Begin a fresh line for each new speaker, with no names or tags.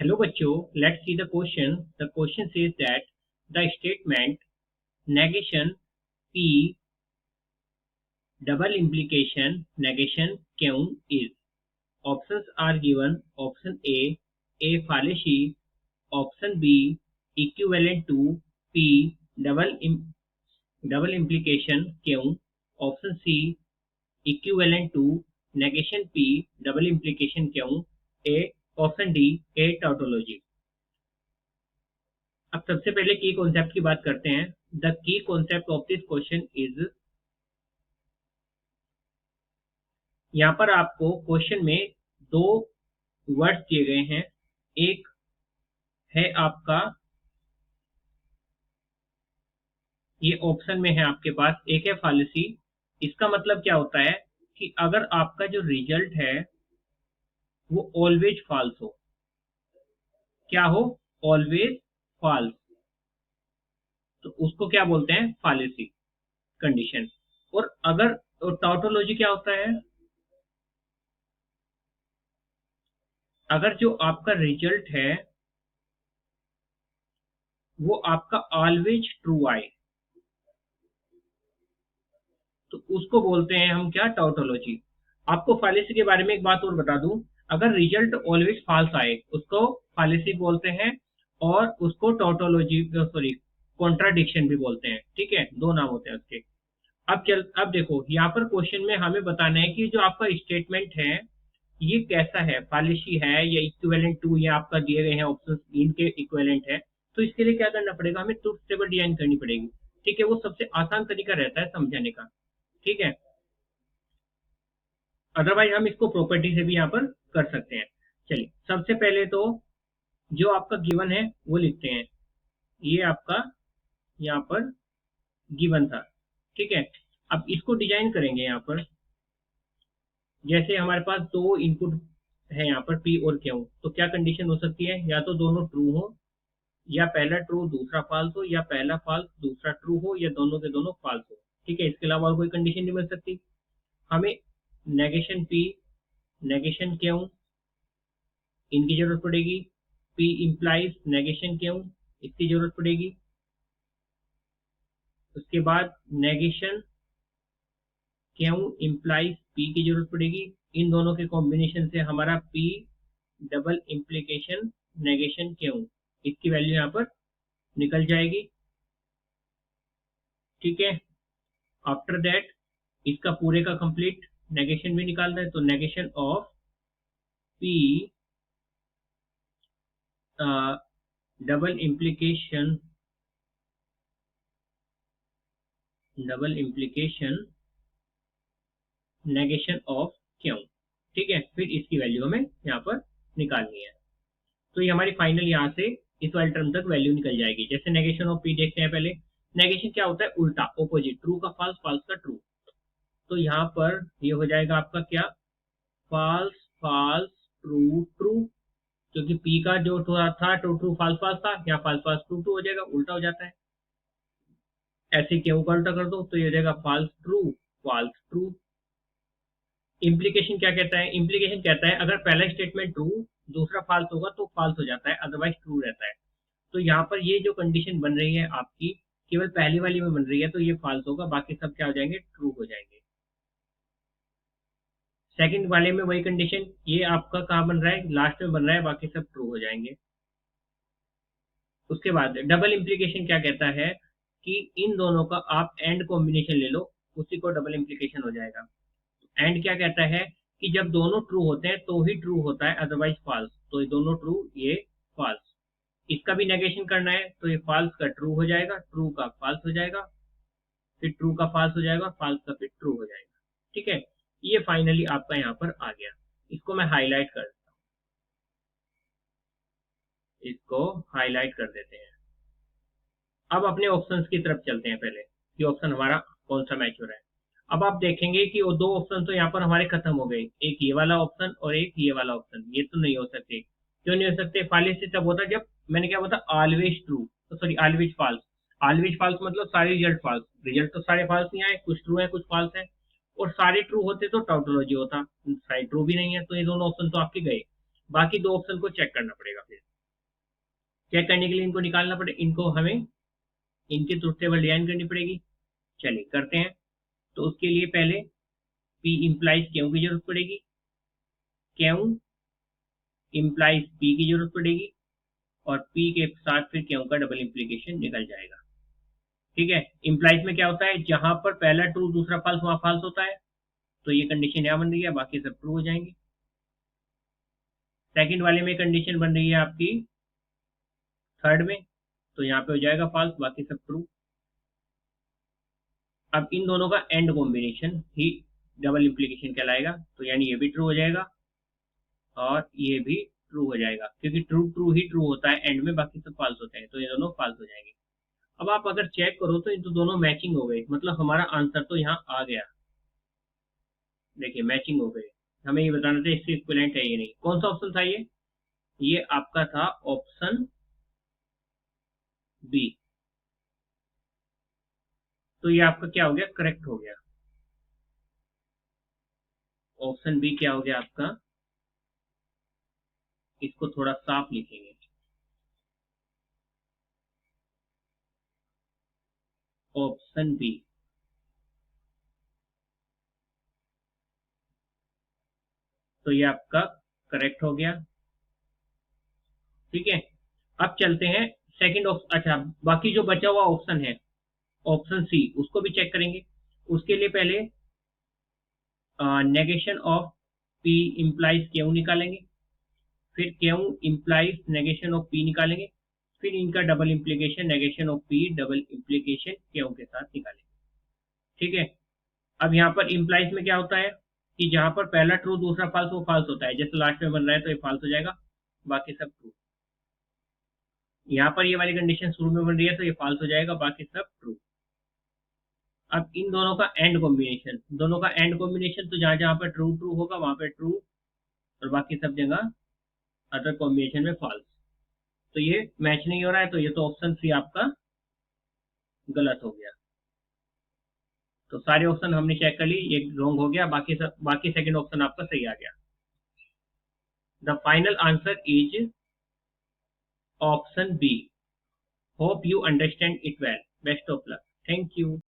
Hello बच्चों, let's see the question. The question says that the statement negation P double implication negation Q is. Options are given. Option A fallacy. Option B equivalent to P double implication Q. Option C equivalent to negation P double implication Q. Option D a tautology. अब सबसे पहले की concept की बात करते हैं. The key concept of this question is, यहाँ पर आपको क्वेश्चन में दो वर्ड्स दिए गए हैं. एक है आपका, ये ऑप्शन में है आपके पास, एक है फॉल्सी. इसका मतलब क्या होता है कि अगर आपका जो रिजल्ट है वो ऑलवेज फॉल्स हो. क्या हो? Always false. तो उसको क्या बोलते हैं? Fallacy condition. और अगर टाउटोलॉजी क्या होता है? अगर जो आपका रिजल्ट है वो आपका ऑलवेज ट्रू आए तो उसको बोलते हैं हम क्या? टाउटोलॉजी. आपको फॉल्सी के बारे में एक बात और बता दूं, अगर रिजल्ट ऑलवेज फॉल्स आए उसको फॉल्सी बोलते हैं और उसको टाउटोलॉजी कॉन्ट्राडिक्शन भी बोलते हैं. ठीक है, दो नाम होते हैं उसके. अब देखो यहाँ पर क्वेश्चन में हमें बताना है कि जो आपका स्टेटमेंट है ये कैसा है, फॉल्सी है या इक्विवेलेंट टू, ये आपका दिए गए हैं ऑप्शन इनके इक्विवेलेंट है. तो इसके लिए क्या करना पड़ेगा? हमें ट्रुथ टेबल डिजाइन करनी पड़ेगी. ठीक है, वो सबसे आसान तरीका रहता है समझाने का. ठीक है, अदरवाइज हम इसको प्रॉपर्टी से भी यहाँ पर कर सकते हैं. चलिए, सबसे पहले तो जो आपका गिवन है वो लिखते हैं. ये आपका यहाँ पर गिवन था. ठीक है, अब इसको डिजाइन करेंगे. यहाँ पर जैसे हमारे पास दो इनपुट है यहाँ पर P और Q, तो क्या कंडीशन हो सकती है? या तो दोनों ट्रू हो, या पहला ट्रू दूसरा फॉल्स हो, या पहला फॉल्स दूसरा ट्रू हो, या दोनों के दोनों फॉल्स हो. ठीक है, इसके अलावा और कोई कंडीशन नहीं मिल सकती. हमें नेगेशन P नेगेशन Q इनकी जरूरत पड़ेगी. P इंप्लाइज नेगेशन Q इसकी जरूरत पड़ेगी. उसके बाद नेगेशन Q इंप्लाइज P की जरूरत पड़ेगी. इन दोनों के कॉम्बिनेशन से हमारा P double implication negation Q, इसकी वैल्यू यहाँ पर निकल जाएगी. ठीक है, आफ्टर दैट इसका पूरे का कंप्लीट नेगेशन भी निकालना है. तो negation of P double implication negation of Q. ठीक है, फिर इसकी वैल्यू हमें यहाँ पर निकालनी है. तो ये हमारी फाइनल यहाँ से इस वाले टर्म तक वैल्यू निकल जाएगी. जैसे नेगेशन ऑफ P देखते हैं पहले. नेगेशन क्या होता है? उल्टा, ऑपोजिट. ट्रू का फॉल्स, फॉल्स का ट्रू. तो यहाँ पर ये हो जाएगा आपका क्या? फॉल्स फॉल्स ट्रू ट्रू, क्योंकि P का जो था ट्रू ट्रू फॉल्स फॉल्स था, यहाँ फॉल्स फॉल्स ट्रू ट्रू हो जाएगा, उल्टा हो जाता है. ऐसे Q का उल्टा कर दो तो ये हो जाएगा फॉल्स ट्रू. इम्प्लीकेशन क्या कहता है? इम्प्लीकेशन कहता है अगर पहला स्टेटमेंट ट्रू दूसरा फॉल्स होगा तो फॉल्स हो जाता है, अदरवाइज ट्रू रहता है. तो यहाँ पर ये जो कंडीशन बन रही है आपकी केवल पहली वाली में बन रही है, तो ये फॉल्स होगा, बाकी सब क्या हो जाएंगे? ट्रू हो जाएंगे. सेकंड वाले में वही कंडीशन, ये आपका कहाँ बन रहा है? लास्ट में बन रहा है, बाकी सब ट्रू हो जाएंगे. उसके बाद डबल इम्प्लीकेशन क्या कहता है कि इन दोनों का आप एंड कॉम्बिनेशन ले लो, उसी को डबल इम्प्लीकेशन हो जाएगा. एंड क्या कहता है कि जब दोनों ट्रू होते हैं तो ही ट्रू होता है, अदरवाइज फॉल्स. तो ये दोनों ट्रू, ये फॉल्स. इसका भी नेगेशन करना है तो ये फॉल्स का ट्रू हो जाएगा, ट्रू का फॉल्स हो जाएगा, फिर ट्रू का फॉल्स हो जाएगा, फॉल्स का फिर ट्रू हो जाएगा. ठीक है, ये फाइनली आपका यहाँ पर आ गया. इसको मैं हाईलाइट कर देता हूँ, इसको हाईलाइट कर देते हैं. अब अपने ऑप्शंस की तरफ चलते हैं पहले कि ऑप्शन हमारा कौन सा मैच हो रहा है. अब आप देखेंगे कि वो दो ऑप्शन तो यहाँ पर हमारे खत्म हो गए, एक ये वाला ऑप्शन और एक ये वाला ऑप्शन. ये तो नहीं हो सकते. क्यों नहीं हो सकते? फॉल्स तब होता जब मैंने क्या बोला? Always true, sorry always false. Always false मतलब सारे रिजल्ट फॉल्स. रिजल्ट तो सारे फॉल्स नहीं आए, कुछ ट्रू है कुछ फॉल्स है. और सारे ट्रू होते तो टाउटोलॉजी होता, सारे ट्रू भी नहीं है, तो ये दोनों ऑप्शन तो आपके गए. बाकी दो ऑप्शन को चेक करना पड़ेगा फिर. चेक करने के लिए इनको निकालना पड़े, इनको हमें इनकी ट्रुथ टेबल डिजाइन करनी पड़ेगी। चलिए करते हैं। तो उसके लिए पहले P इम्प्लाइज क्यों की जरूरत पड़ेगी, क्यों इम्प्लाइज P की जरूरत पड़ेगी, और P के साथ फिर क्यों का डबल इम्प्लीकेशन निकल जाएगा। ठीक है, इम्प्लाइज में क्या होता है, जहां पर पहला ट्रू दूसरा फॉल्स वहां फॉल्स होता है, तो ये कंडीशन यहाँ बन रही है, बाकी सब ट्रू हो जाएंगे। सेकंड वाले में कंडीशन बन रही है आपकी थर्ड में, तो यहाँ पे हो जाएगा फॉल्स, बाकी सब ट्रू। अब इन दोनों का and combination he double implication कहलाएगा, तो यानी ये भी ट्रू हो जाएगा और ये भी ट्रू हो जाएगा, क्योंकि ट्रू ट्रू ही ट्रू होता है एंड में, बाकी सब फॉल्स होते हैं, तो ये दोनों फॉल्स हो जाएंगे। अब आप अगर चेक करो तो इन तो दोनों मैचिंग हो गए, मतलब हमारा आंसर तो यहाँ आ गया। देखिए मैचिंग हो गए, हमें ये बताना था इससे इक्विवेलेंट है ये नहीं। कौन सा ऑप्शन था ये आपका था ऑप्शन बी। तो ये आपका क्या हो गया, करेक्ट हो गया। ऑप्शन बी क्या हो गया आपका, इसको थोड़ा साफ लिखेंगे, ऑप्शन बी। तो ये आपका करेक्ट हो गया। ठीक है, अब चलते हैं सेकंड ऑप्शन। अच्छा, बाकी जो बचा हुआ ऑप्शन है ऑप्शन सी, उसको भी चेक करेंगे। उसके लिए पहले नेगेशन ऑफ पी इम्प्लाइज क्यों निकालेंगे, फिर क्यों इम्प्लाइज नेगेशन ऑफ पी निकालेंगे, फिर इनका double implication negation of P double implication क्यों के साथ निकालेंगे। ठीक है, अब यहाँ पर इम्प्लाइज में क्या होता है कि जहां पर पहला ट्रू दूसरा फॉल्स वो फॉल्स होता है, जैसे लास्ट में बन रहा है तो ये फॉल्स हो जाएगा, बाकी सब ट्रू। यहाँ पर ये वाली कंडीशन शुरू में बन रही है तो ये फॉल्स हो जाएगा, बाकी सब ट्रू। अब इन दोनों का एंड कॉम्बिनेशन, दोनों का एंड कॉम्बिनेशन, तो जहां जहां पर ट्रू ट्रू होगा वहां पे ट्रू, और बाकी सब जगह अदर कॉम्बिनेशन में फॉल्स। तो ये मैच नहीं हो रहा है, तो ये तो ऑप्शन सी आपका गलत हो गया। तो सारे ऑप्शन हमने चेक कर ली, ये रॉन्ग हो गया, बाकी सेकंड ऑप्शन आपका सही आ गया। The final answer is option B. Hope you understand it well. Best of luck. Thank you.